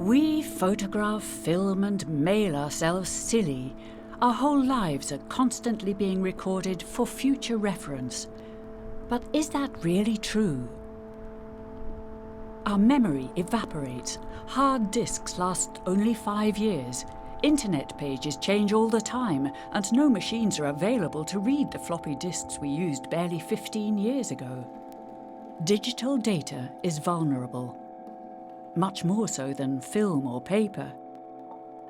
We photograph, film and mail ourselves silly. Our whole lives are constantly being recorded for future reference. But is that really true? Our memory evaporates. Hard disks last only 5 years. Internet pages change all the time, and no machines are available to read the floppy disks we used barely 15 years ago. Digital data is vulnerable, much more so than film or paper.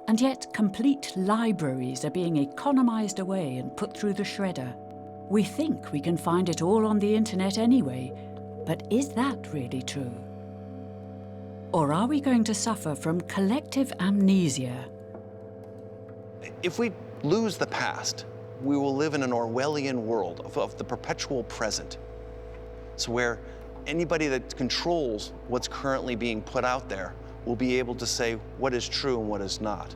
And yet complete libraries are being economized away and put through the shredder. We think we can find it all on the internet anyway, but is that really true? Or are we going to suffer from collective amnesia? If we lose the past, we will live in an Orwellian world of the perpetual present. So where anybody that controls what's currently being put out there will be able to say what is true and what is not.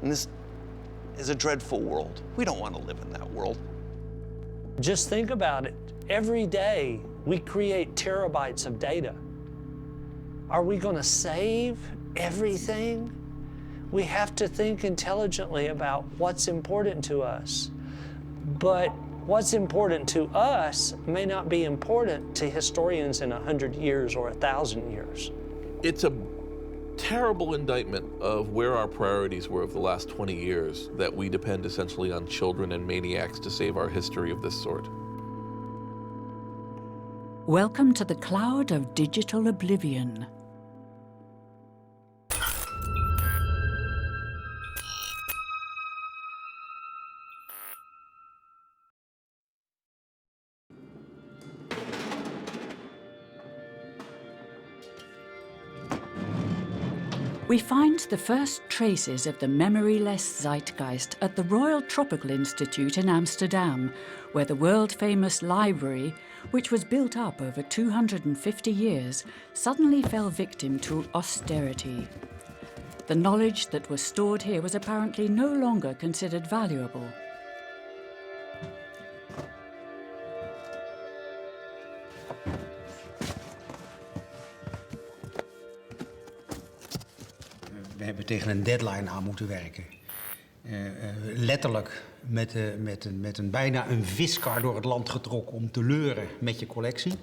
And this is a dreadful world. We don't want to live in that world. Just think about it. Every day we create terabytes of data. Are we going to save everything? We have to think intelligently about what's important to us. But what's important to us may not be important to historians in 100 years or 1,000 years. It's a terrible indictment of where our priorities were over the last 20 years, that we depend essentially on children and maniacs to save our history of this sort. Welcome to the cloud of digital oblivion. We find the first traces of the memoryless zeitgeist at the Royal Tropical Institute in Amsterdam, where the world-famous library, which was built up over 250 years, suddenly fell victim to austerity. The knowledge that was stored here was apparently no longer considered valuable. We hebben tegen een deadline aan moeten werken. Letterlijk met een bijna een viskar door het land getrokken om te leuren met je collectie.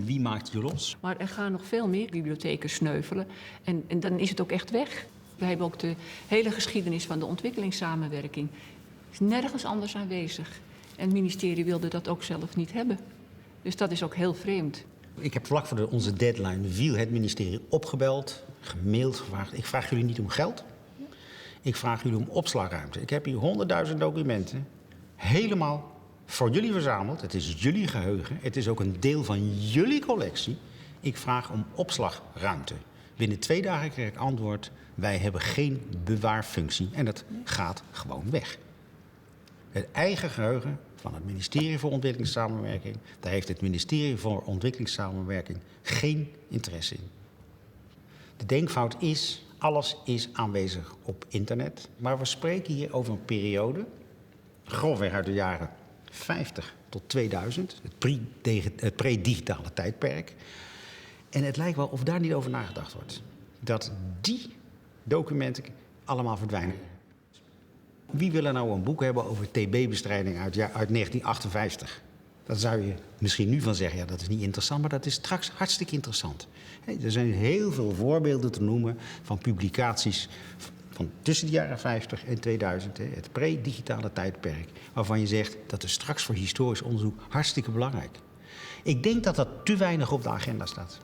Wie maakt je los? Maar er gaan nog veel meer bibliotheken sneuvelen en dan is het ook echt weg. We hebben ook de hele geschiedenis van de ontwikkelingssamenwerking. Is nergens anders aanwezig. En het ministerie wilde dat ook zelf niet hebben. Dus dat is ook heel vreemd. Ik heb vlak voor onze deadline viel het ministerie opgebeld, gemaild, gevraagd. Ik vraag jullie niet om geld. Ik vraag jullie om opslagruimte. Ik heb hier 100.000 documenten. Helemaal voor jullie verzameld. Het is jullie geheugen. Het is ook een deel van jullie collectie. Ik vraag om opslagruimte. Binnen 2 dagen kreeg ik antwoord: wij hebben geen bewaarfunctie. En dat gaat gewoon weg. Het eigen geheugen van het ministerie voor Ontwikkelingssamenwerking, daar heeft het ministerie voor Ontwikkelingssamenwerking geen interesse in. De denkfout is, alles is aanwezig op internet. Maar we spreken hier over een periode, grofweg uit de jaren 50 tot 2000, het pre-digitale tijdperk. En het lijkt wel of daar niet over nagedacht wordt. Dat die documenten allemaal verdwijnen. Wie wil er nou een boek hebben over TB-bestrijding uit 1958? Dan zou je misschien nu van zeggen, ja, dat is niet interessant, maar dat is straks hartstikke interessant. Er zijn heel veel voorbeelden te noemen van publicaties van tussen de jaren 50 en 2000, het pre-digitale tijdperk, waarvan je zegt dat is straks voor historisch onderzoek hartstikke belangrijk. Ik denk dat dat te weinig op de agenda staat.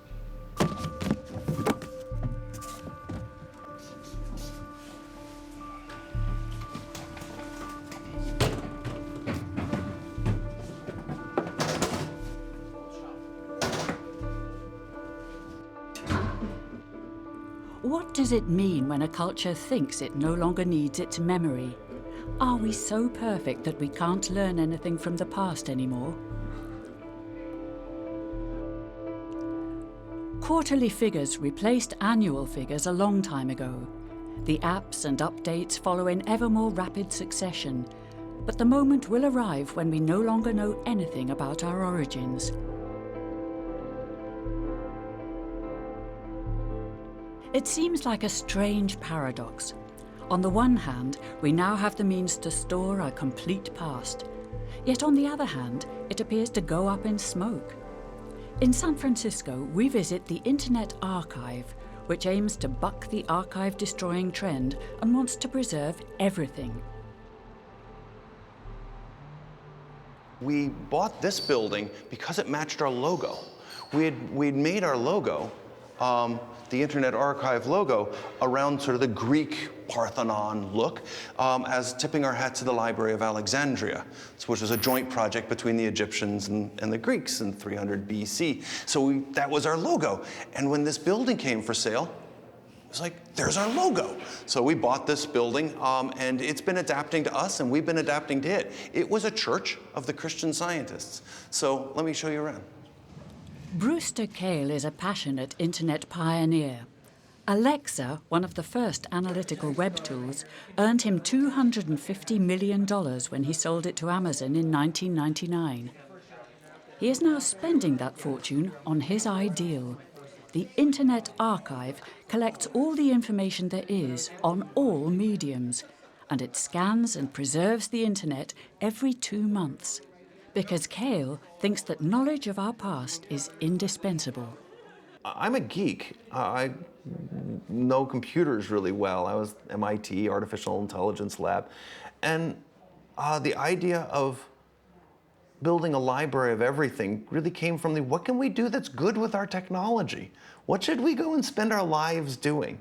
What does it mean when a culture thinks it no longer needs its memory? Are we so perfect that we can't learn anything from the past anymore? Quarterly figures replaced annual figures a long time ago. The apps and updates follow in ever more rapid succession, but the moment will arrive when we no longer know anything about our origins. It seems like a strange paradox. On the one hand, we now have the means to store our complete past. Yet on the other hand, it appears to go up in smoke. In San Francisco, we visit the Internet Archive, which aims to buck the archive-destroying trend and wants to preserve everything. We bought this building because it matched our logo. We'd made our logo, the Internet Archive logo, around sort of the Greek Parthenon look, as tipping our hat to the Library of Alexandria, which was a joint project between the Egyptians and the Greeks in 300 BC. So that was our logo. And when this building came for sale, it was like, there's our logo. So we bought this building, and it's been adapting to us, and we've been adapting to it. It was a church of the Christian Scientists. So let me show you around. Brewster Kahle is a passionate internet pioneer. Alexa, one of the first analytical web tools, earned him $250 million when he sold it to Amazon in 1999. He is now spending that fortune on his ideal. The Internet Archive collects all the information there is on all mediums, and it scans and preserves the internet every 2 months. Because Kahle thinks that knowledge of our past is indispensable. I'm a geek. I know computers really well. I was MIT, Artificial Intelligence Lab. And the idea of building a library of everything really came from what can we do that's good with our technology? What should we go and spend our lives doing?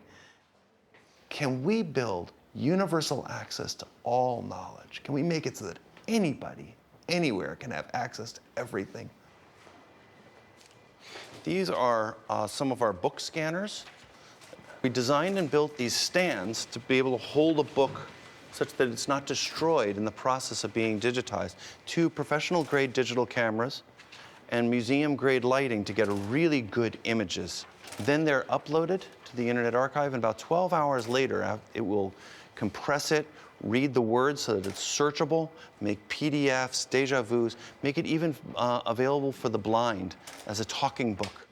Can we build universal access to all knowledge? Can we make it so that anybody, anywhere can have access to everything? These are some of our book scanners. We designed and built these stands to be able to hold a book such that it's not destroyed in the process of being digitized. 2 professional-grade digital cameras and museum-grade lighting to get really good images. Then they're uploaded to the Internet Archive, and about 12 hours later, it will compress it, read the words so that it's searchable, make PDFs, déjà vus, make it even available for the blind as a talking book.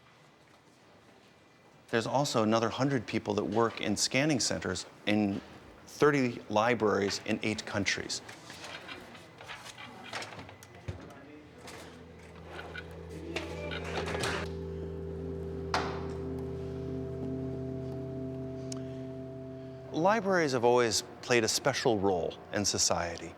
There's also another 100 people that work in scanning centers in 30 libraries in 8 countries. Libraries have always played a special role in society.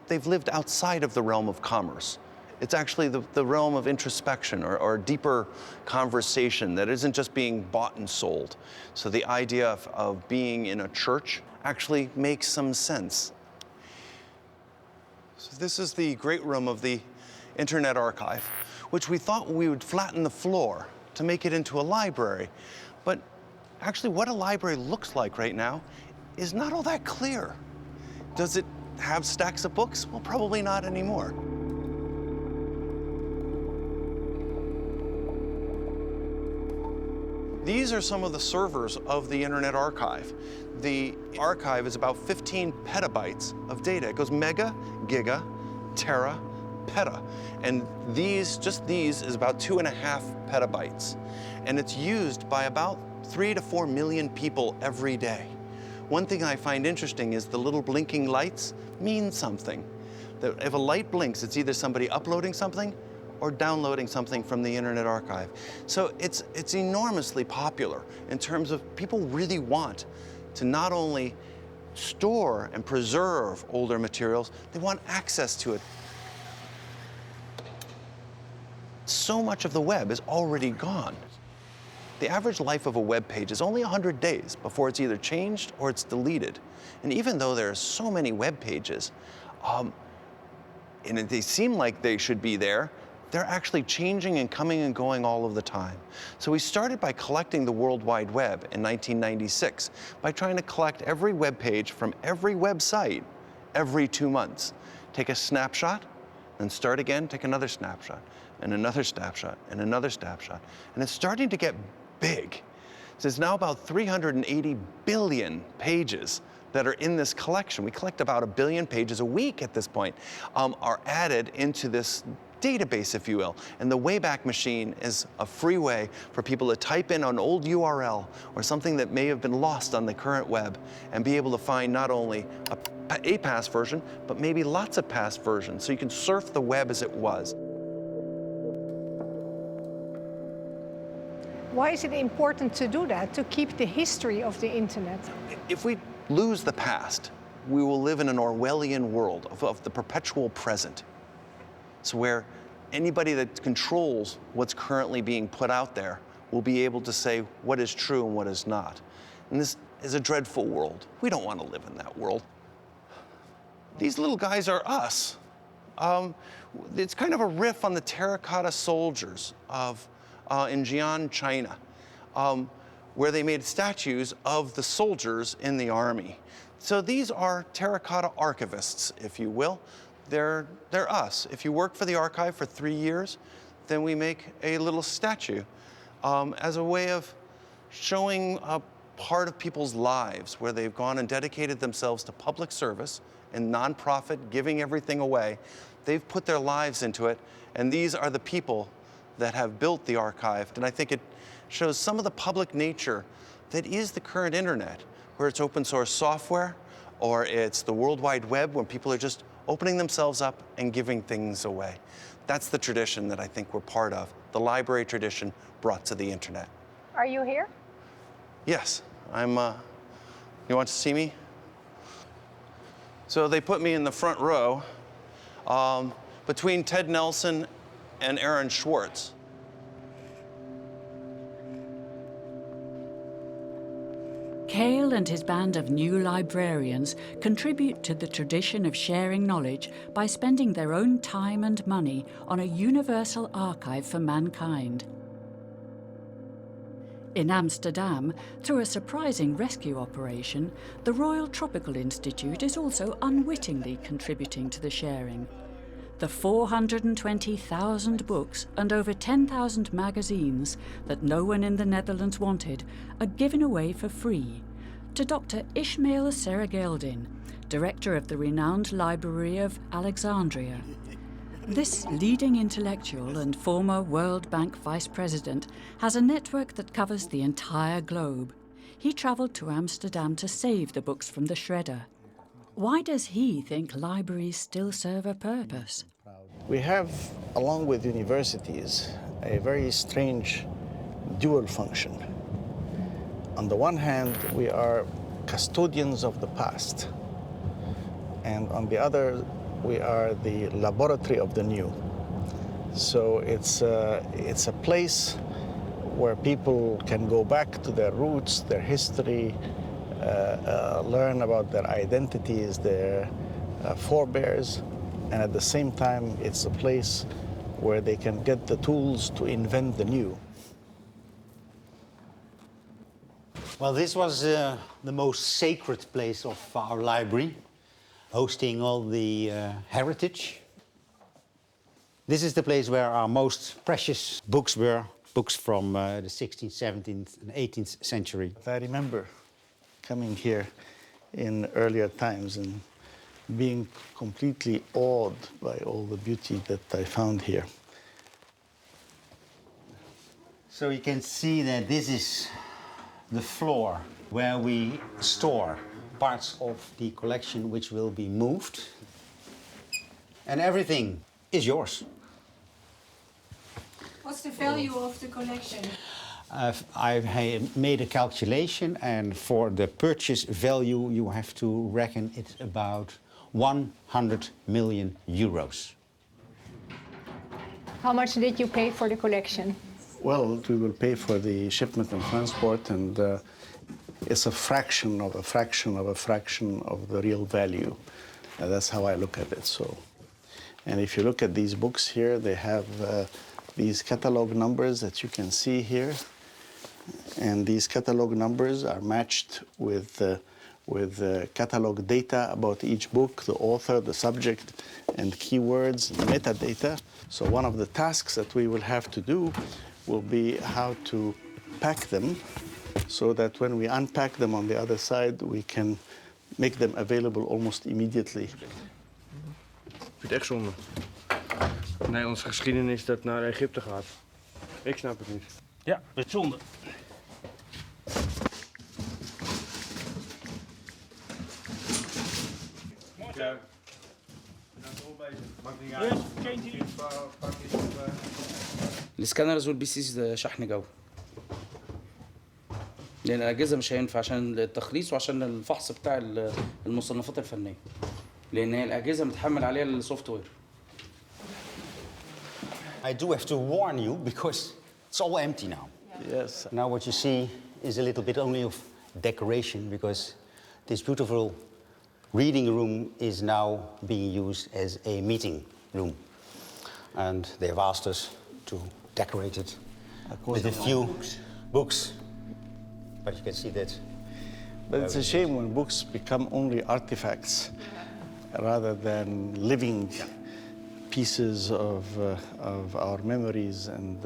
They've lived outside of the realm of commerce. It's actually the realm of introspection or deeper conversation that isn't just being bought and sold. So the idea of being in a church actually makes some sense. So this is the great room of the Internet Archive, which we thought we would flatten the floor to make it into a library. But actually what a library looks like right now is not all that clear. Does it have stacks of books? Well, probably not anymore. These are some of the servers of the Internet Archive. The archive is about 15 petabytes of data. It goes mega, giga, tera, peta. And just these is about 2.5 petabytes. And it's used by about 3 to 4 million people every day. One thing I find interesting is the little blinking lights mean something. That if a light blinks, it's either somebody uploading something or downloading something from the Internet Archive. So it's enormously popular in terms of people really want to not only store and preserve older materials, they want access to it. So much of the web is already gone. The average life of a web page is only 100 days before it's either changed or it's deleted. And even though there are so many web pages, and they seem like they should be there, they're actually changing and coming and going all of the time. So we started by collecting the World Wide Web in 1996 by trying to collect every web page from every website every 2 months. Take a snapshot, then start again, take another snapshot, and another snapshot, and another snapshot. And it's starting to get big. So there's now about 380 billion pages that are in this collection. We collect about 1 billion pages a week at this point, are added into this database, if you will. And the Wayback Machine is a free way for people to type in an old URL or something that may have been lost on the current web and be able to find not only a past version, but maybe lots of past versions, so you can surf the web as it was. Why is it important to do that, to keep the history of the internet? If we lose the past, we will live in an Orwellian world of the perpetual present. So where anybody that controls what's currently being put out there will be able to say what is true and what is not. And this is a dreadful world. We don't want to live in that world. These little guys are us. It's kind of a riff on the terracotta soldiers in Jian, China, where they made statues of the soldiers in the army. So these are terracotta archivists, if you will. They're us. If you work for the archive for 3 years, then we make a little statue as a way of showing a part of people's lives where they've gone and dedicated themselves to public service and nonprofit, giving everything away. They've put their lives into it, and these are the people that have built the archive. And I think it shows some of the public nature that is the current internet, where it's open source software, or it's the World Wide Web, when people are just opening themselves up and giving things away. That's the tradition that I think we're part of, the library tradition brought to the internet. Are you here? Yes, I'm, you want to see me? So they put me in the front row between Ted Nelson and Aaron Schwartz. Cale and his band of new librarians contribute to the tradition of sharing knowledge by spending their own time and money on a universal archive for mankind. In Amsterdam, through a surprising rescue operation, the Royal Tropical Institute is also unwittingly contributing to the sharing. The 420,000 books and over 10,000 magazines that no one in the Netherlands wanted are given away for free to Dr. Ismail Serageldin, director of the renowned Library of Alexandria. This leading intellectual and former World Bank vice president has a network that covers the entire globe. He travelled to Amsterdam to save the books from the shredder. Why does he think libraries still serve a purpose? We have, along with universities, a very strange dual function. On the one hand, we are custodians of the past, and on the other, we are the laboratory of the new. So it's a place where people can go back to their roots, their history, learn about their identities, their forebears, and at the same time, it's a place where they can get the tools to invent the new. Well, this was the most sacred place of our library, hosting all the heritage. This is the place where our most precious books were, books from the 16th, 17th and 18th century. I remember coming here in earlier times and being completely awed by all the beauty that I found here. So you can see that this is the floor where we store parts of the collection which will be moved. And everything is yours. What's the value of the collection? I've made a calculation, and for the purchase value you have to reckon it about 100 million euros. How much did you pay for the collection? Well, we will pay for the shipment and transport, and it's a fraction of a fraction of a fraction of the real value. That's how I look at it. So, and if you look at these books here, they have these catalog numbers that you can see here, and these catalog numbers are matched with catalog data about each book, the author, the subject, and keywords, metadata. So one of the tasks that we will have to do will be how to pack them so that when we unpack them on the other side, we can make them available almost immediately. Nederlandse geschiedenis dat naar Egypte gaat. Ik snap het niet. Ja, bijzonder. السكانرز والبيسيز ده شحن جو. لأن الأجهزة مش هينفع عشان التخليص وعشان الفحص بتاع المصنفات الفنية. لأن هي الأجهزة متحمل عليها السوفت وير. I do have to warn you because it's all empty now. Yes. Now what you see is a little bit only of decoration because this beautiful reading room is now being used as a meeting room. And they have asked us to decorate it with a few books. But you can see that. But it's a shame when books become only artifacts rather than living pieces of our memories and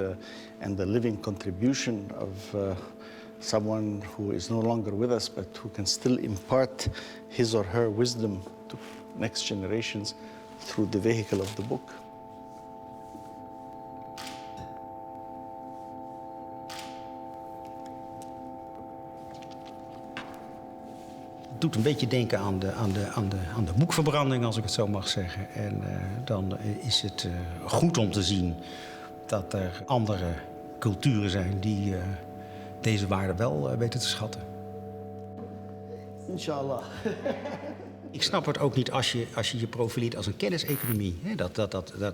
the living contribution of someone who is no longer with us, but who can still impart his or her wisdom to next generations through the vehicle of the book. Het doet een beetje denken aan de boekverbranding, als ik het zo mag zeggen. En dan is het goed om te zien dat er andere culturen zijn die deze waarde wel weten te schatten. Inshallah. Ik snap het ook niet als je je profileert als een kenniseconomie.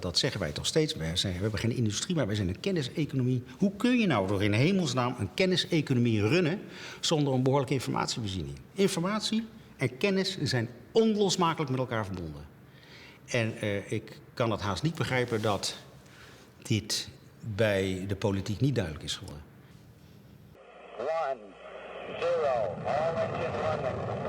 Dat zeggen wij toch steeds. We hebben geen industrie, maar wij zijn een kenniseconomie. Hoe kun je nou door in hemelsnaam een kenniseconomie runnen zonder een behoorlijke informatievoorziening? Informatie en kennis zijn onlosmakelijk met elkaar verbonden. En ik kan het haast niet begrijpen dat dit bij de politiek niet duidelijk is geworden. 1, 0, all engine running.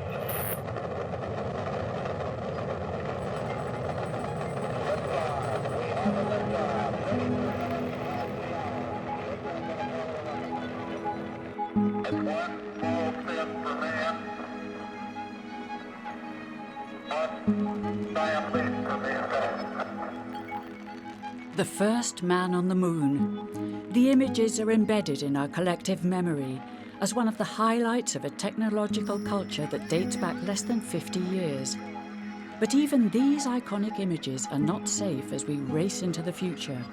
The first man on the moon. The images are embedded in our collective memory as one of the highlights of a technological culture that dates back less than 50 years. But even these iconic images are not safe as we race into the future.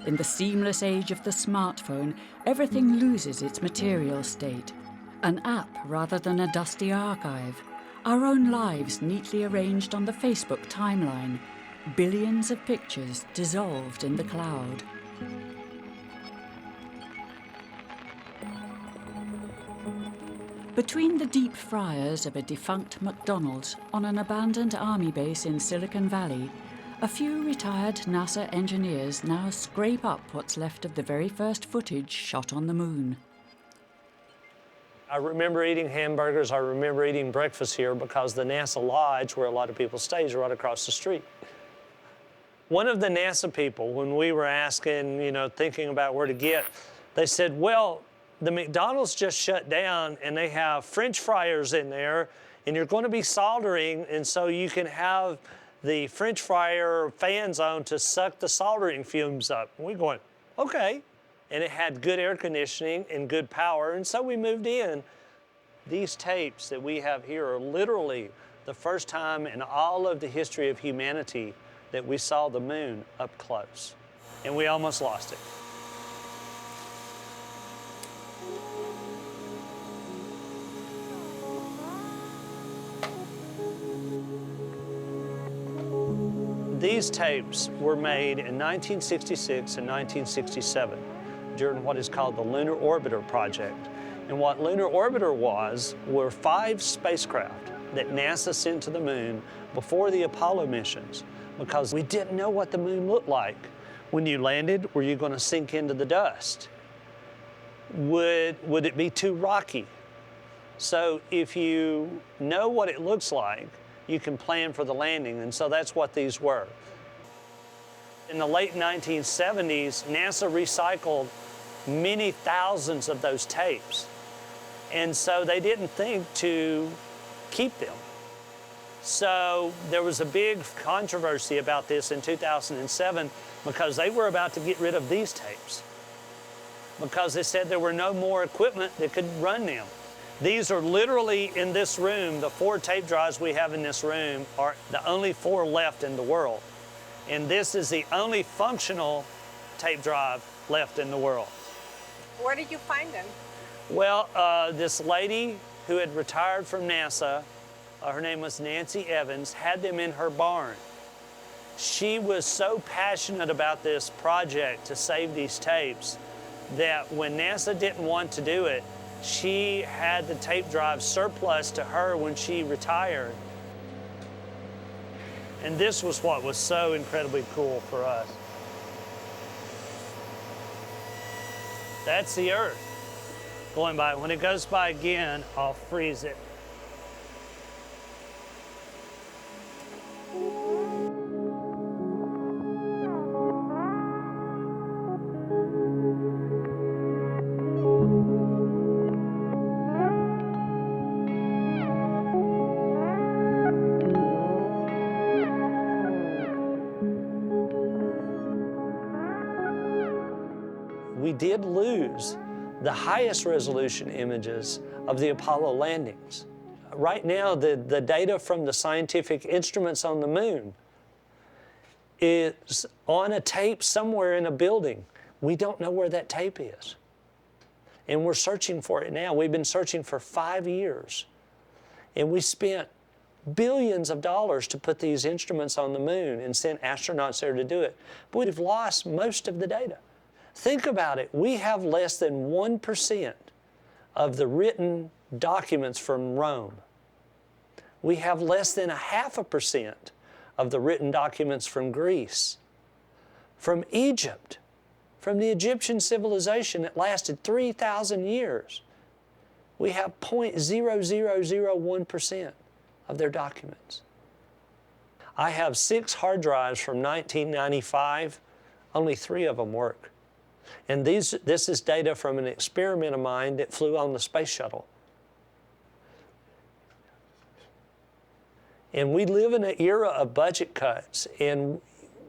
In the seamless age of the smartphone, everything loses its material state. An app rather than a dusty archive. Our own lives neatly arranged on the Facebook timeline. Billions of pictures dissolved in the cloud. Between the deep fryers of a defunct McDonald's on an abandoned army base in Silicon Valley, a few retired NASA engineers now scrape up what's left of the very first footage shot on the moon. I remember eating hamburgers, I remember eating breakfast here because the NASA Lodge, where a lot of people stay, is right across the street. One of the NASA people, when we were asking, thinking about where to get, they said, well, the McDonald's just shut down and they have French fryers in there and you're going to be soldering, and so you can have the French fryer fans on to suck the soldering fumes up. And we're going, okay. And it had good air conditioning and good power, and so we moved in. These tapes that we have here are literally the first time in all of the history of humanity that we saw the moon up close, and we almost lost it. These tapes were made in 1966 and 1967 during what is called the Lunar Orbiter project. And what Lunar Orbiter were 5 spacecraft that NASA sent to the moon before the Apollo missions, because we didn't know what the moon looked like. When you landed, were you going to sink into the dust? Would it be too rocky? So if you know what it looks like, you can plan for the landing, and so that's what these were. In the late 1970s, NASA recycled many thousands of those tapes, and so they didn't think to keep them. So there was a big controversy about this in 2007 because they were about to get rid of these tapes because they said there were no more equipment that could run them. These are literally in this room, the 4 tape drives we have in this room are the only 4 left in the world. And this is the only functional tape drive left in the world. Where did you find them? Well, this lady who had retired from NASA, her name was Nancy Evans, had them in her barn. She was so passionate about this project to save these tapes that when NASA didn't want to do it, she had the tape drive surplus to her when she retired. And this was what was so incredibly cool for us. That's the Earth going by. When it goes by again, I'll freeze it. We did lose the highest resolution images of the Apollo landings. Right now, the data from the scientific instruments on the moon is on a tape somewhere in a building. We don't know where that tape is. And we're searching for it now. We've been searching for 5 years. And we spent billions of dollars to put these instruments on the moon and sent astronauts there to do it. But we've lost most of the data. Think about it. We have less than 1% of the written documents from Rome. We have less than 0.5% of the written documents from Greece, from Egypt, from the Egyptian civilization that lasted 3,000 years. We have 0.0001% of their documents. I have 6 hard drives from 1995. Only 3 of them work. And this is data from an experiment of mine that flew on the space shuttle. And we live in an era of budget cuts, and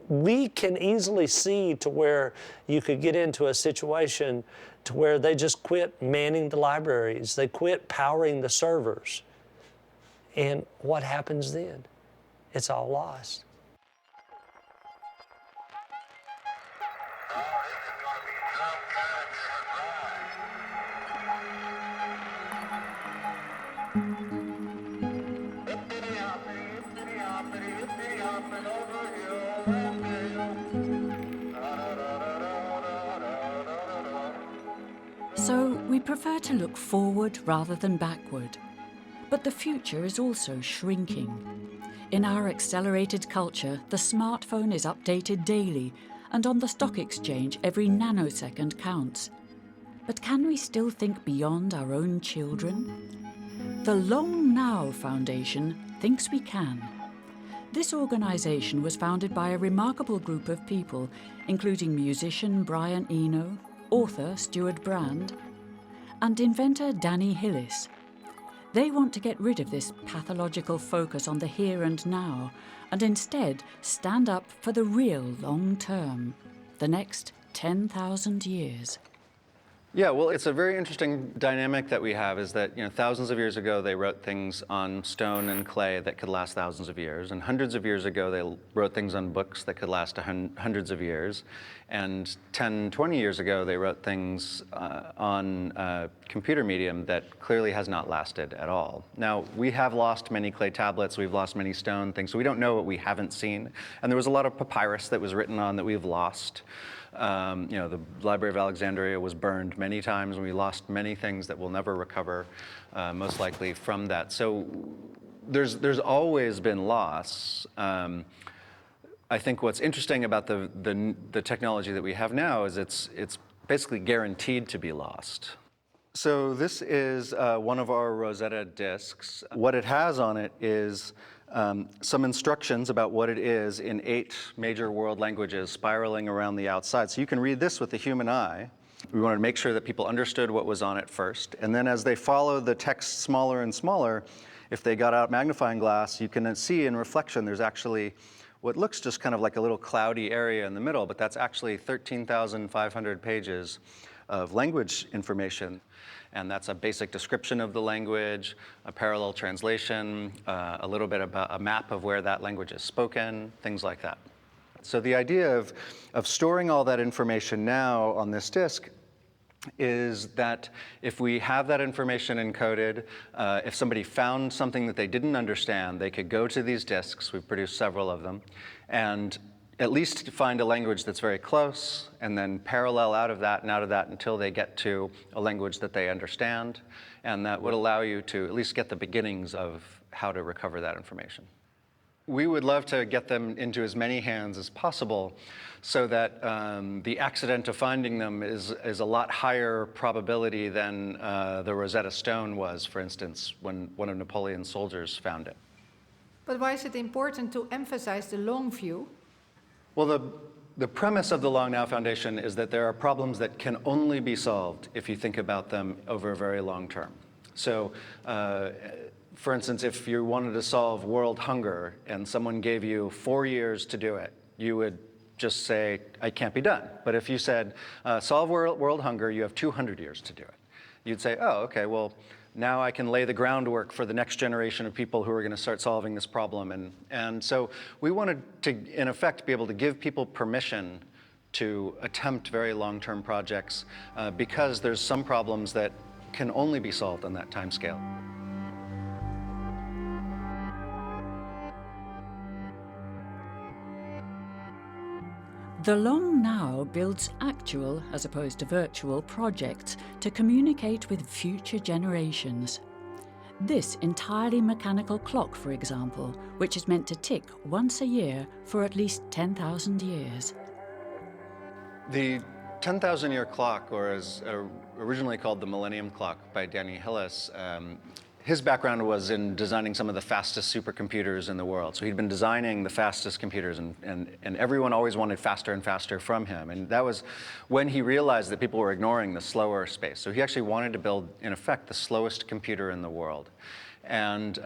we can easily see to where you could get into a situation to where they just quit manning the libraries, they quit powering the servers. And what happens then? It's all lost. So we prefer to look forward rather than backward. But the future is also shrinking. In our accelerated culture, the smartphone is updated daily, and on the stock exchange, every nanosecond counts. But can we still think beyond our own children? The Long Now Foundation thinks we can. This organisation was founded by a remarkable group of people, including musician Brian Eno, author Stuart Brand, and inventor Danny Hillis. They want to get rid of this pathological focus on the here and now, and instead stand up for the real long term, the next 10,000 years. Yeah, well, it's a very interesting dynamic that we have is that, thousands of years ago, they wrote things on stone and clay that could last thousands of years. And hundreds of years ago, they wrote things on books that could last hundreds of years. And 10, 20 years ago, they wrote things on computer medium that clearly has not lasted at all. Now, we have lost many clay tablets. We've lost many stone things. So we don't know what we haven't seen. And there was a lot of papyrus that was written on that we've lost. The Library of Alexandria was burned many times, and we lost many things that we'll never recover, most likely from that. So there's always been loss. I think what's interesting about the technology that we have now is it's basically guaranteed to be lost. So this is one of our Rosetta disks. What it has on it is some instructions about what it is in 8 major world languages spiraling around the outside. So you can read this with the human eye. We wanted to make sure that people understood what was on it first. And then as they followed the text smaller and smaller, if they got out a magnifying glass, you can see in reflection there's actually what looks just kind of like a little cloudy area in the middle, but that's actually 13,500 pages of language information. And that's a basic description of the language, a parallel translation, a little bit about a map of where that language is spoken, things like that. So the idea of storing all that information now on this disk is that if we have that information encoded, if somebody found something that they didn't understand, they could go to these disks, we've produced several of them, and at least find a language that's very close, and then parallel out of that until they get to a language that they understand, and that would allow you to at least get the beginnings of how to recover that information. We would love to get them into as many hands as possible so that the accident of finding them is a lot higher probability than the Rosetta Stone was, for instance, when one of Napoleon's soldiers found it. But why is it important to emphasize the long view? Well, the premise of the Long Now Foundation is that there are problems that can only be solved if you think about them over a very long term. So, for instance, if you wanted to solve world hunger and someone gave you 4 years to do it, you would just say, it can't be done. But if you said, solve world hunger, you have 200 years to do it. You'd say, oh, okay, well, now I can lay the groundwork for the next generation of people who are going to start solving this problem. And so we wanted to, in effect, be able to give people permission to attempt very long-term projects because there's some problems that can only be solved on that time scale. The Long Now builds actual, as opposed to virtual, projects to communicate with future generations. This entirely mechanical clock, for example, which is meant to tick once a year for at least 10,000 years. The 10,000-year clock, or as originally called the Millennium Clock by Danny Hillis, his background was in designing some of the fastest supercomputers in the world. So he'd been designing the fastest computers, and everyone always wanted faster and faster from him. And that was when he realized that people were ignoring the slower space. So he actually wanted to build, in effect, the slowest computer in the world. And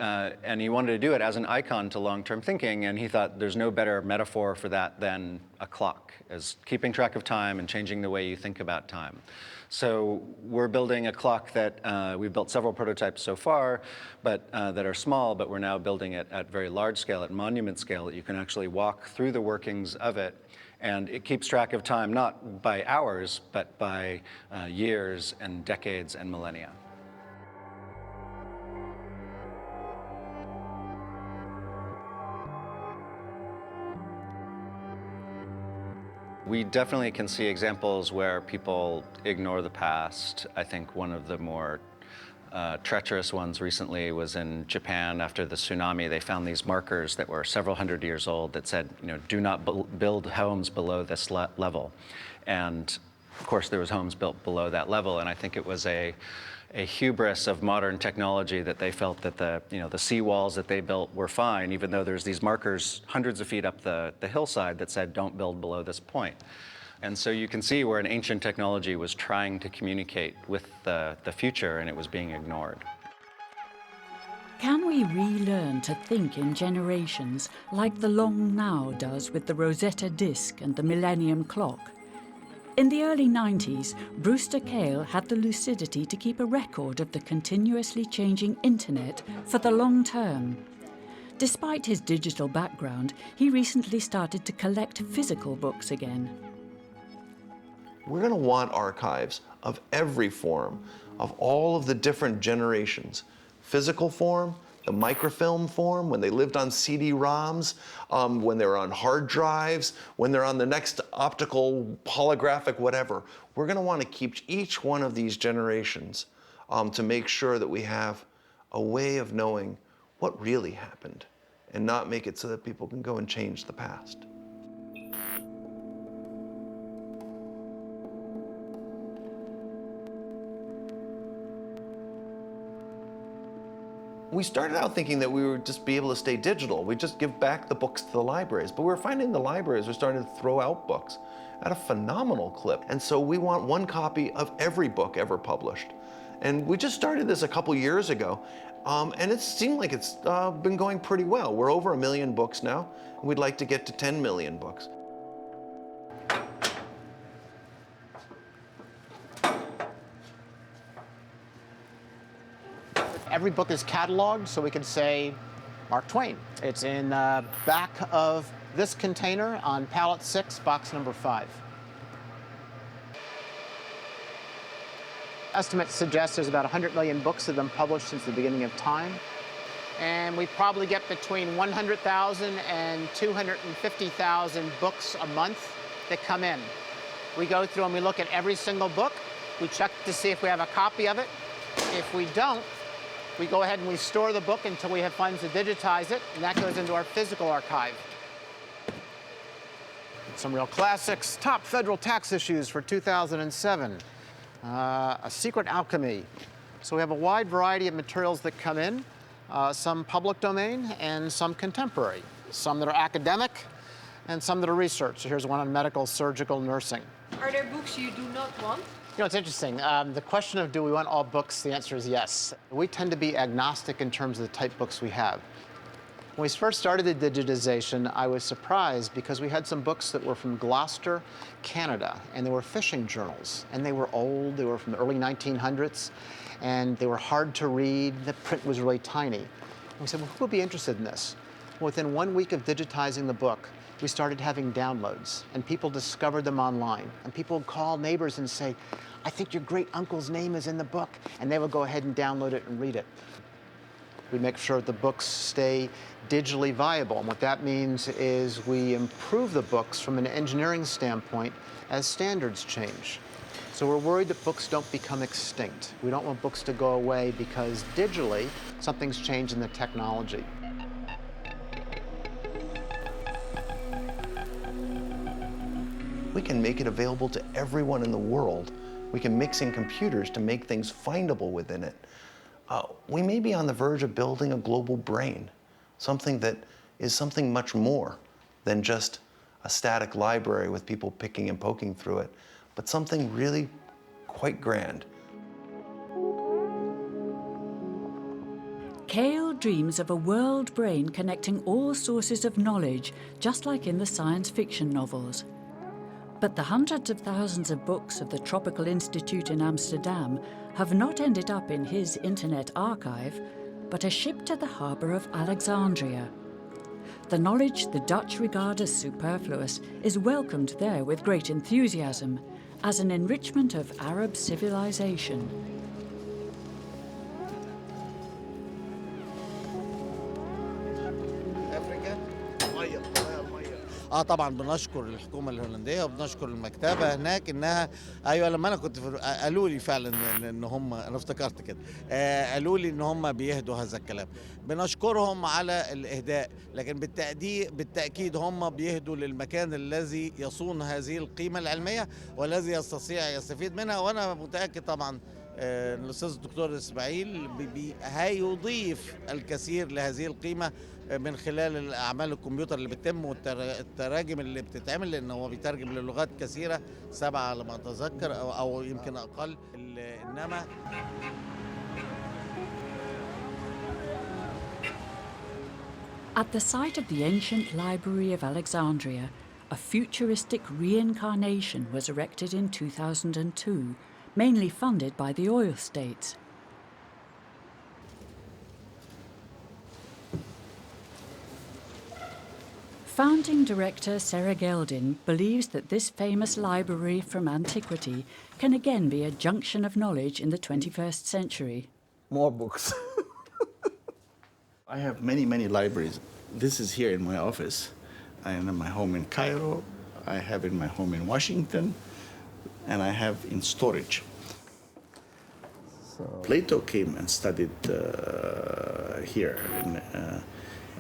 he wanted to do it as an icon to long-term thinking, and he thought there's no better metaphor for that than a clock, as keeping track of time and changing the way you think about time. So we're building a clock that we've built several prototypes so far, but that are small, but we're now building it at very large scale, at monument scale, that you can actually walk through the workings of it. And it keeps track of time, not by hours, but by years and decades and millennia. We definitely can see examples where people ignore the past. I think one of the more treacherous ones recently was in Japan after the tsunami. They found these markers that were several hundred years old that said, do not build homes below this level. And of course, there was homes built below that level, and I think it was a hubris of modern technology that they felt that the seawalls that they built were fine, even though there's these markers hundreds of feet up the hillside that said don't build below this point. And so you can see where an ancient technology was trying to communicate with the future, and it was being ignored. Can we relearn to think in generations like the Long Now does with the Rosetta disk and the Millennium Clock? In the early 90s, Brewster Kahle had the lucidity to keep a record of the continuously changing internet for the long term. Despite his digital background, he recently started to collect physical books again. We're going to want archives of every form, of all of the different generations. Physical form, the microfilm form, when they lived on CD-ROMs, when they were on hard drives, when they're on the next optical, holographic, whatever. We're going to want to keep each one of these generations to make sure that we have a way of knowing what really happened and not make it so that people can go and change the past. We started out thinking that we would just be able to stay digital. We'd just give back the books to the libraries. But we're finding the libraries are starting to throw out books at a phenomenal clip. And so we want one copy of every book ever published. And we just started this a couple years ago. And it seemed like it's been going pretty well. We're over 1 million books now, and we'd like to get to 10 million books. Every book is cataloged, so we can say Mark Twain. It's in the back of this container on pallet 6, box number 5. Estimates suggest there's about 100 million books that have been published since the beginning of time. And we probably get between 100,000 and 250,000 books a month that come in. We go through and we look at every single book. We check to see if we have a copy of it. If we don't, we go ahead and we store the book until we have funds to digitize it, and that goes into our physical archive. Some real classics. Top federal tax issues for 2007. A secret alchemy. So we have a wide variety of materials that come in, some public domain and some contemporary. Some that are academic and some that are research. So here's one on medical, surgical, nursing. Are there books you do not want? You know, it's interesting. The question of do we want all books, the answer is yes. We tend to be agnostic in terms of the type books we have. When we first started the digitization, I was surprised because we had some books that were from Gloucester, Canada, and they were fishing journals. And they were old, they were from the early 1900s, and they were hard to read. The print was really tiny. And we said, well, who would be interested in this? Well, within 1 week of digitizing the book, we started having downloads, and people discovered them online. And people would call neighbors and say, I think your great uncle's name is in the book, and they would go ahead and download it and read it. We make sure that the books stay digitally viable, and what that means is we improve the books from an engineering standpoint as standards change. So we're worried that books don't become extinct. We don't want books to go away because digitally, something's changed in the technology. We can make it available to everyone in the world. We can mix in computers to make things findable within it. We may be on the verge of building a global brain, something that is something much more than just a static library with people picking and poking through it, but something really quite grand. Cale dreams of a world brain connecting all sources of knowledge, just like in the science fiction novels. But the hundreds of thousands of books of the Tropical Institute in Amsterdam have not ended up in his internet archive, but are shipped to the harbour of Alexandria. The knowledge the Dutch regard as superfluous is welcomed there with great enthusiasm, as an enrichment of Arab civilization. طبعا بنشكر الحكومه الهولنديه وبنشكر المكتبه هناك انها ايوه لما انا كنت قالوا لي فعلا ان هم انا افتكرت كده قالوا لي ان هم بيهدوا هذا الكلام. بنشكرهم على الاهداء، لكن بالتاكيد هم بيهدوا للمكان الذي يصون هذه القيمه العلميه والذي يستطيع يستفيد منها، وانا متاكد طبعا الاستاذ الدكتور اسماعيل هيضيف الكثير لهذه القيمه من خلال الاعمال الكمبيوتر اللي بتتم والتراجم اللي بتتعمل، لان هو بيترجم للغات كثيره 7 على ما اتذكر او يمكن اقل. انما At the site of the ancient library of Alexandria, a futuristic reincarnation was erected in 2002, mainly funded by the oil states. Founding director Serageldin believes that this famous library from antiquity can again be a junction of knowledge in the 21st century. More books. I have many, many libraries. This is here in my office. I am in my home in Cairo. I have in my home in Washington. And I have in storage. So Plato came and studied here,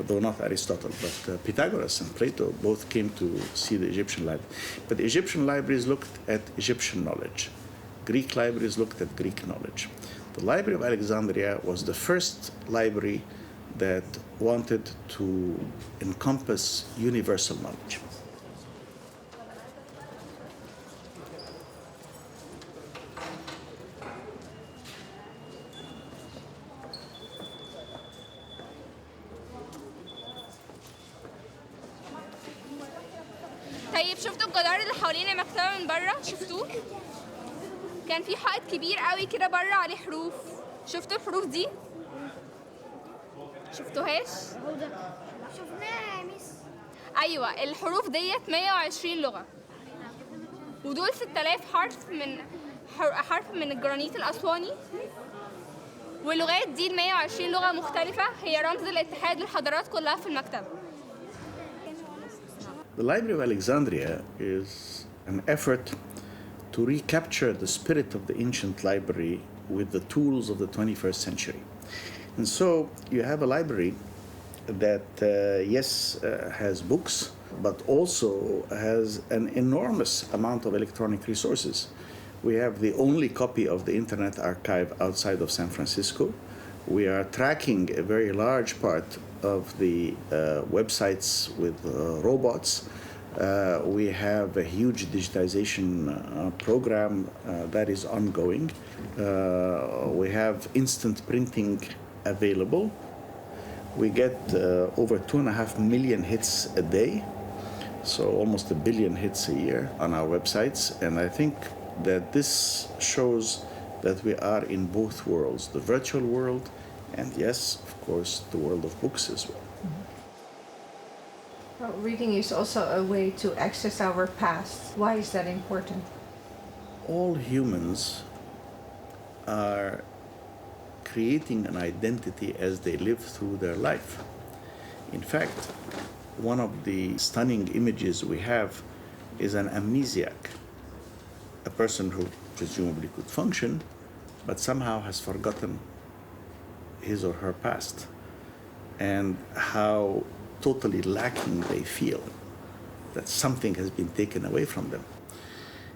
though not Aristotle, but Pythagoras and Plato both came to see the Egyptian library. But the Egyptian libraries looked at Egyptian knowledge. Greek libraries looked at Greek knowledge. The Library of Alexandria was the first library that wanted to encompass universal knowledge. طيب شفتوا الجدار اللي حوالين المكتبة من بره؟ شفتوه؟ كان في حائط كبير قوي كده بره عليه حروف. شفتوا الحروف دي؟ شفتوهاش؟ شفناها يا ميس. ايوه الحروف ديت 120 لغة. ودول 6000 حرف من الجرانيت الأسواني. واللغات دي ال 120 لغة مختلفة هي رمز الاتحاد للحضارات كلها في المكتبة. The Library of Alexandria is an effort to recapture the spirit of the ancient library with the tools of the 21st century. And so you have a library that, has books, but also has an enormous amount of electronic resources. We have the only copy of the Internet Archive outside of San Francisco. We are tracking a very large part of the websites with robots. We have a huge digitization program that is ongoing. We have instant printing available. We get over 2.5 million hits a day, so almost 1 billion hits a year on our websites. And I think that this shows that we are in both worlds, the virtual world and, yes, of course, the world of books as well. Well, reading is also a way to access our past. Why is that important? All humans are creating an identity as they live through their life. In fact, one of the stunning images we have is an amnesiac, a person who presumably could function, but somehow has forgotten his or her past, and how totally lacking they feel, that something has been taken away from them.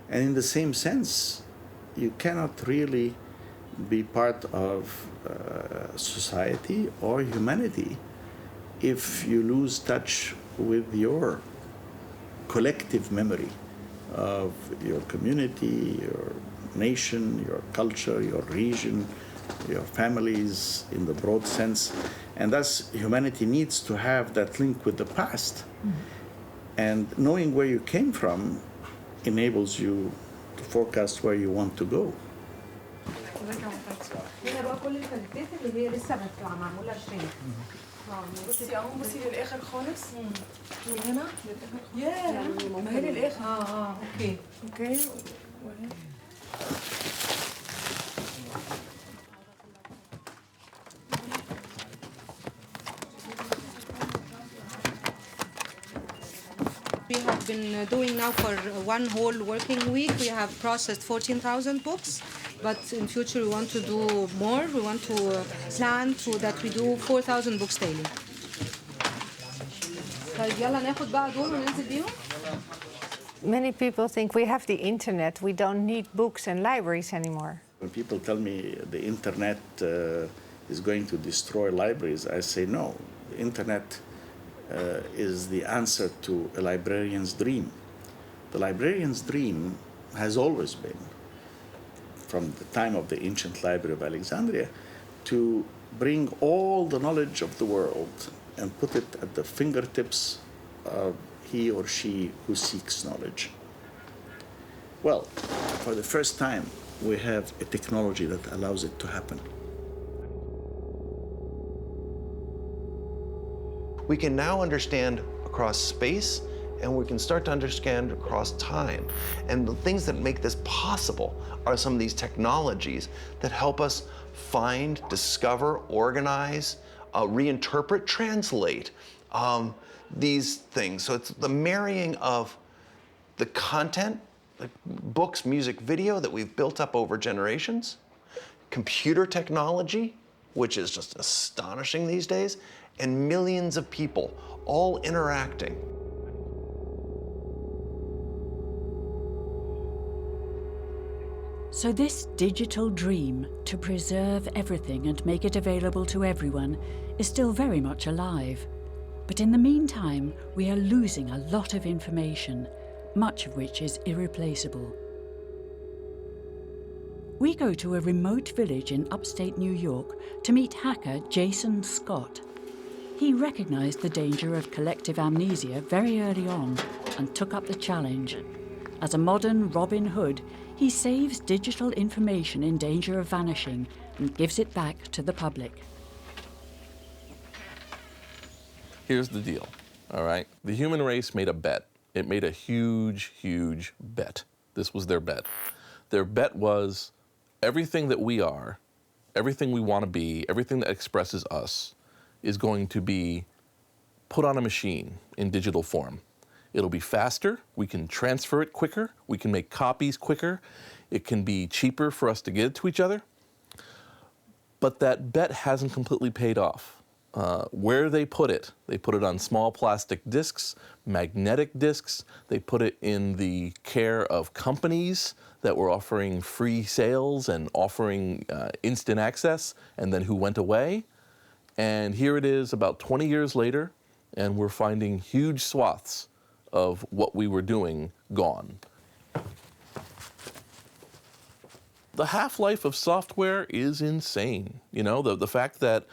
And in the same sense, you cannot really be part of society or humanity if you lose touch with your collective memory of your community, your nation, your culture, your region, your families in the broad sense. And thus, humanity needs to have that link with the past. Mm-hmm. And knowing where you came from enables you to forecast where you want to go. هنا بقى كل الفلتات اللي هي لسه معموله شرينك. بصي اهو بصي للاخر خالص. من هنا للاخر. ياه ما هي للاخر. اوكي. We have been doing now for one whole working week. We have processed 14,000 books, but in future we want to do more. We want to plan so that we do 4,000 books daily. طيب يلا ناخد بقى دول وننزل بيهم. Many people think we have the internet, we don't need books and libraries anymore. When people tell me the internet is going to destroy libraries, I say no. The internet is the answer to a librarian's dream. The librarian's dream has always been, from the time of the ancient Library of Alexandria, to bring all the knowledge of the world and put it at the fingertips of he or she who seeks knowledge. Well, for the first time, we have a technology that allows it to happen. We can now understand across space, and we can start to understand across time. And the things that make this possible are some of these technologies that help us find, discover, organize, reinterpret, translate these things. So it's the marrying of the content, like books, music, video that we've built up over generations, computer technology, which is just astonishing these days, and millions of people all interacting. So this digital dream to preserve everything and make it available to everyone is still very much alive. But in the meantime, we are losing a lot of information, much of which is irreplaceable. We go to a remote village in upstate New York to meet hacker Jason Scott. He recognized the danger of collective amnesia very early on and took up the challenge. As a modern Robin Hood, he saves digital information in danger of vanishing and gives it back to the public. Here's the deal, all right? The human race made a bet. It made a huge, huge bet. This was their bet. Their bet was everything that we are, everything we want to be, everything that expresses us is going to be put on a machine in digital form. It'll be faster, we can transfer it quicker, we can make copies quicker, it can be cheaper for us to get it to each other. But that bet hasn't completely paid off. Where they put it on small plastic discs, magnetic discs, they put it in the care of companies that were offering free sales and offering instant access, and then who went away. And here it is about 20 years later, and we're finding huge swaths of what we were doing gone. The half-life of software is insane. You know, the fact that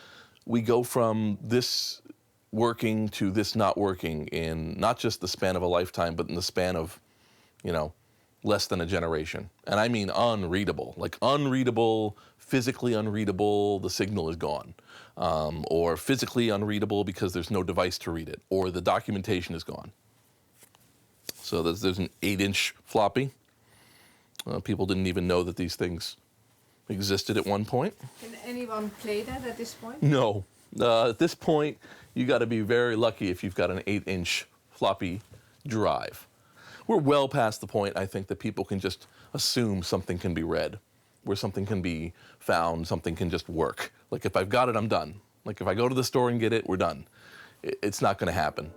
we go from this working to this not working in not just the span of a lifetime, but in the span of, you know, less than a generation. And I mean unreadable, like unreadable, physically unreadable, the signal is gone. Or physically unreadable because there's no device to read it, or the documentation is gone. So there's an 8-inch floppy. People didn't even know that these things existed at one point. Can anyone play that at this point? No. At this point, you got to be very lucky if you've got an 8-inch floppy drive. We're well past the point, I think, that people can just assume something can be read, where something can be found, something can just work. Like if I've got it, I'm done. Like if I go to the store and get it, we're done. It's not going to happen.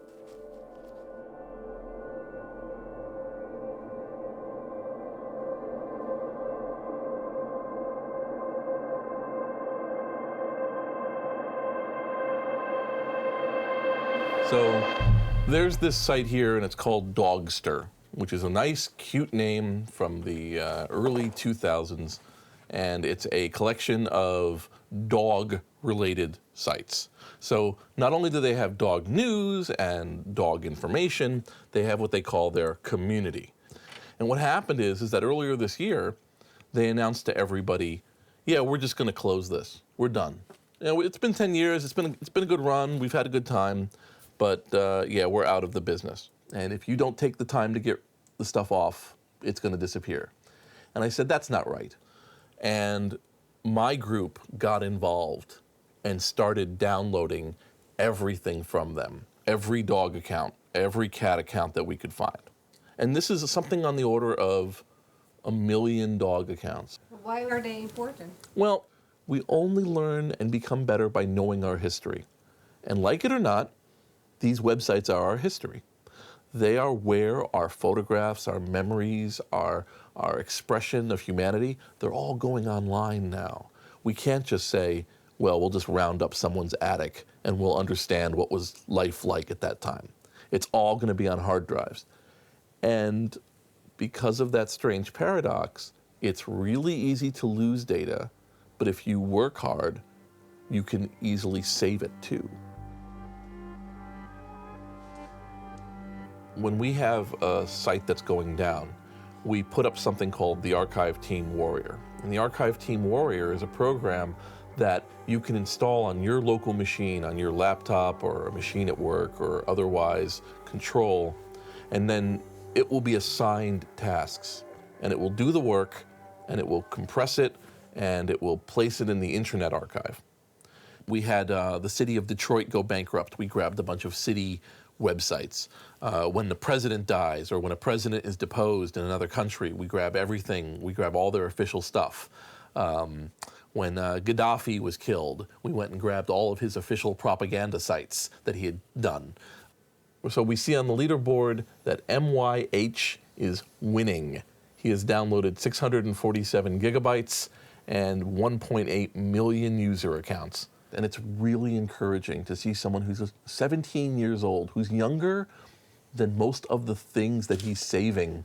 So there's this site here, and it's called Dogster, which is a nice, cute name from the early 2000s, and it's a collection of dog-related sites. So not only do they have dog news and dog information, they have what they call their community. And what happened is that earlier this year, they announced to everybody, yeah, we're just going to close this. We're done. You know, it's been 10 years. It's been a good run. We've had a good time. But yeah, we're out of the business. And if you don't take the time to get the stuff off, it's going to disappear. And I said, that's not right. And my group got involved and started downloading everything from them, every dog account, every cat account that we could find. And this is something on the order of 1 million dog accounts. Why are they important? Well, we only learn and become better by knowing our history. And like it or not, these websites are our history. They are where our photographs, our memories, our expression of humanity, they're all going online now. We can't just say, well, we'll just round up someone's attic and we'll understand what was life like at that time. It's all going to be on hard drives. And because of that strange paradox, it's really easy to lose data, but if you work hard, you can easily save it too. When we have a site that's going down, we put up something called the Archive Team Warrior. And the Archive Team Warrior is a program that you can install on your local machine, on your laptop or a machine at work or otherwise control, and then it will be assigned tasks. And it will do the work, and it will compress it, and it will place it in the Internet Archive. We had the city of Detroit go bankrupt. We grabbed a bunch of city websites. When the president dies or when a president is deposed in another country, we grab everything. We grab all their official stuff. When Gaddafi was killed, we went and grabbed all of his official propaganda sites that he had done. So we see on the leaderboard that MYH is winning. He has downloaded 647 gigabytes and 1.8 million user accounts. And it's really encouraging to see someone who's 17 years old, who's younger than most of the things that he's saving,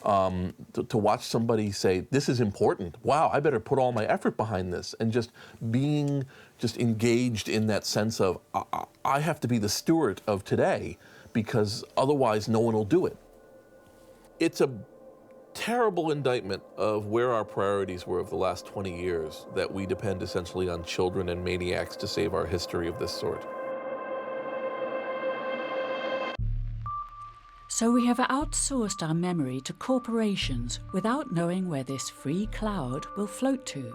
to watch somebody say, this is important. Wow, I better put all my effort behind this. And just being engaged in that sense of, I have to be the steward of today because otherwise no one will do it. It's a terrible indictment of where our priorities were over the last 20 years, that we depend essentially on children and maniacs to save our history of this sort. So we have outsourced our memory to corporations without knowing where this free cloud will float to.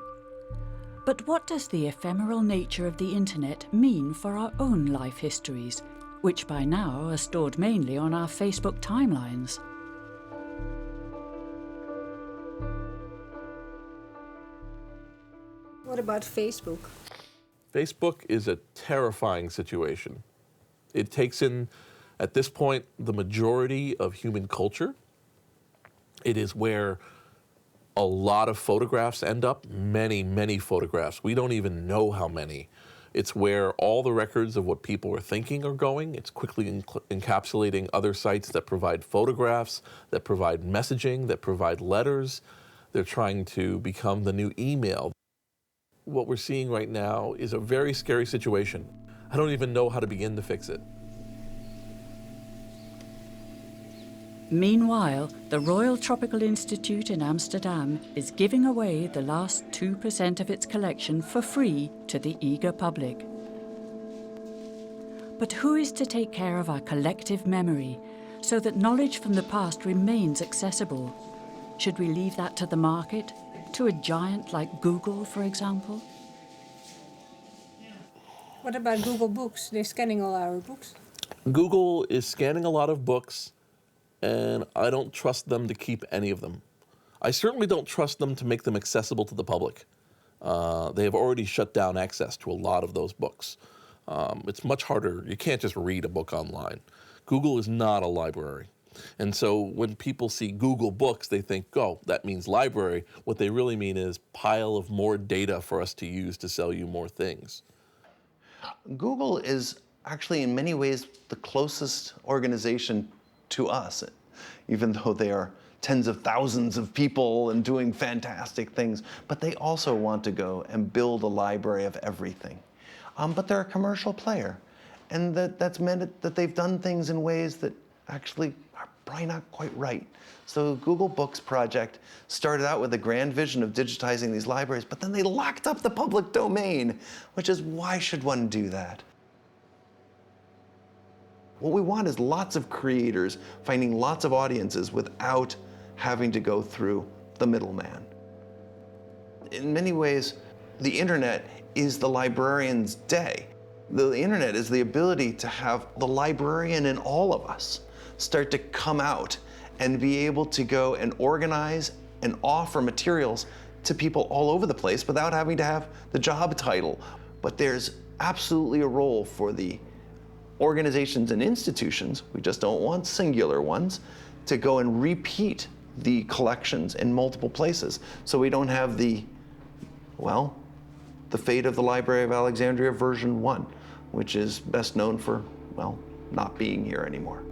But what does the ephemeral nature of the internet mean for our own life histories, which by now are stored mainly on our Facebook timelines? What about Facebook? Facebook is a terrifying situation. It takes in, at this point, the majority of human culture. It is where a lot of photographs end up, many, many photographs. We don't even know how many. It's where all the records of what people are thinking are going. It's quickly encapsulating other sites that provide photographs, that provide messaging, that provide letters. They're trying to become the new email. What we're seeing right now is a very scary situation. I don't even know how to begin to fix it. Meanwhile, the Royal Tropical Institute in Amsterdam is giving away the last 2% of its collection for free to the eager public. But who is to take care of our collective memory so that knowledge from the past remains accessible? Should we leave that to the market? To a giant like Google, for example? What about Google Books? They're scanning all our books. Google is scanning a lot of books, and I don't trust them to keep any of them. I certainly don't trust them to make them accessible to the public. They have already shut down access to a lot of those books. It's much harder. You can't just read a book online. Google is not a library. And so when people see Google Books, they think, oh, that means library. What they really mean is pile of more data for us to use to sell you more things. Google is actually in many ways the closest organization to us, even though they are tens of thousands of people and doing fantastic things, but they also want to go and build a library of everything. But they're a commercial player, and that's meant that they've done things in ways that actually are probably not quite right. So Google Books project started out with a grand vision of digitizing these libraries, but then they locked up the public domain, which is, why should one do that? What we want is lots of creators finding lots of audiences without having to go through the middleman. In many ways, the internet is the librarian's day. The internet is the ability to have the librarian in all of us start to come out and be able to go and organize and offer materials to people all over the place without having to have the job title. But there's absolutely a role for the organizations and institutions, we just don't want singular ones, to go and repeat the collections in multiple places. So we don't have the fate of the Library of Alexandria version 1, which is best known for, not being here anymore.